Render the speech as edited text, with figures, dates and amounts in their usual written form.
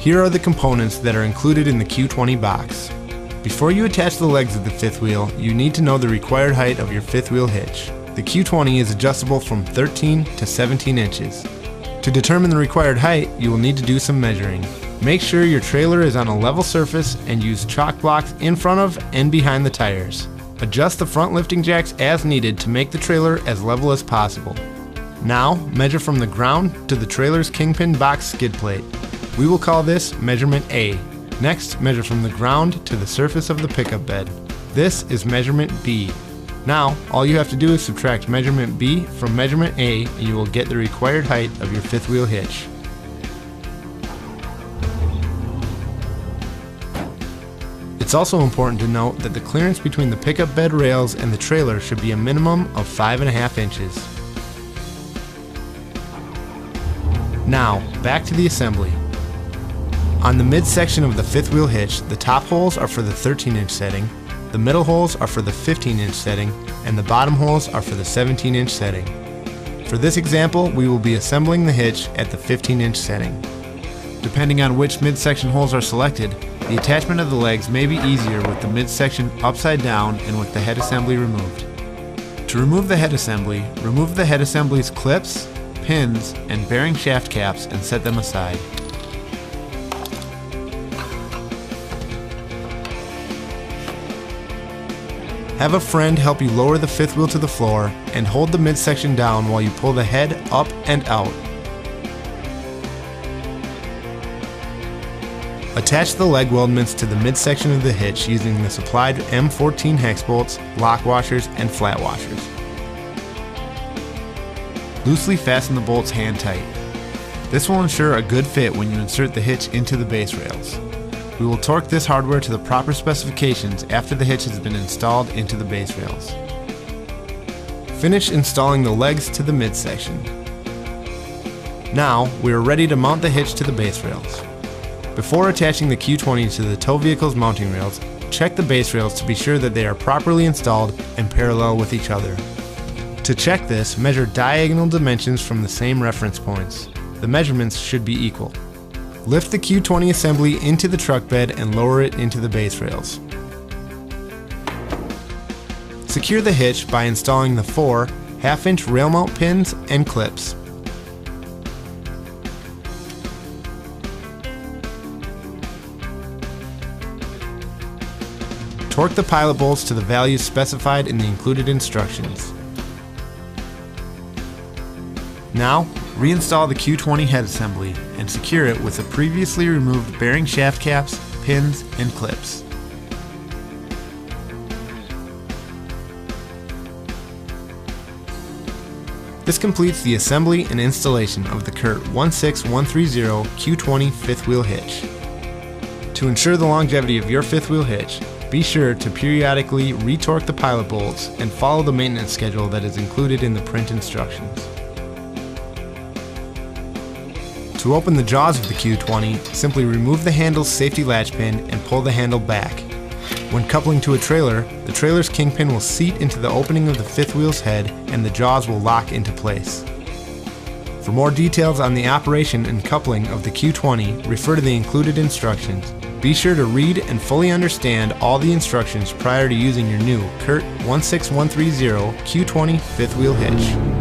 Here are the components that are included in the Q20 box. Before you attach the legs of the fifth wheel, you need to know the required height of your fifth wheel hitch. The Q20 is adjustable from 13 to 17 inches. To determine the required height, you will need to do some measuring. Make sure your trailer is on a level surface and use chalk blocks in front of and behind the tires. Adjust the front lifting jacks as needed to make the trailer as level as possible. Now, measure from the ground to the trailer's kingpin box skid plate. We will call this measurement A. Next, measure from the ground to the surface of the pickup bed. This is measurement B. Now, all you have to do is subtract measurement B from measurement A and you will get the required height of your fifth wheel hitch. It's also important to note that the clearance between the pickup bed rails and the trailer should be a minimum of 5.5 inches. Now, back to the assembly. On the midsection of the fifth wheel hitch, the top holes are for the 13-inch setting, the middle holes are for the 15-inch setting, and the bottom holes are for the 17-inch setting. For this example, we will be assembling the hitch at the 15-inch setting. Depending on which midsection holes are selected, the attachment of the legs may be easier with the midsection upside down and with the head assembly removed. To remove the head assembly, remove the head assembly's clips, pins, and bearing shaft caps and set them aside. Have a friend help you lower the fifth wheel to the floor and hold the midsection down while you pull the head up and out. Attach the leg weldments to the midsection of the hitch using the supplied M14 hex bolts, lock washers, and flat washers. Loosely fasten the bolts hand tight. This will ensure a good fit when you insert the hitch into the base rails. We will torque this hardware to the proper specifications after the hitch has been installed into the base rails. Finish installing the legs to the midsection. Now, we are ready to mount the hitch to the base rails. Before attaching the Q20 to the tow vehicle's mounting rails, check the base rails to be sure that they are properly installed and parallel with each other. To check this, measure diagonal dimensions from the same reference points. The measurements should be equal. Lift the Q20 assembly into the truck bed and lower it into the base rails. Secure the hitch by installing the 4 half-inch rail mount pins and clips. Torque the pilot bolts to the values specified in the included instructions. Now, reinstall the Q20 head assembly and secure it with the previously removed bearing shaft caps, pins, and clips. This completes the assembly and installation of the Curt 16130 Q20 fifth wheel hitch. To ensure the longevity of your fifth wheel hitch, be sure to periodically retorque the pilot bolts and follow the maintenance schedule that is included in the print instructions. To open the jaws of the Q20, simply remove the handle's safety latch pin and pull the handle back. When coupling to a trailer, the trailer's kingpin will seat into the opening of the fifth wheel's head and the jaws will lock into place. For more details on the operation and coupling of the Q20, refer to the included instructions. Be sure to read and fully understand all the instructions prior to using your new Curt 16130 Q20 fifth wheel hitch.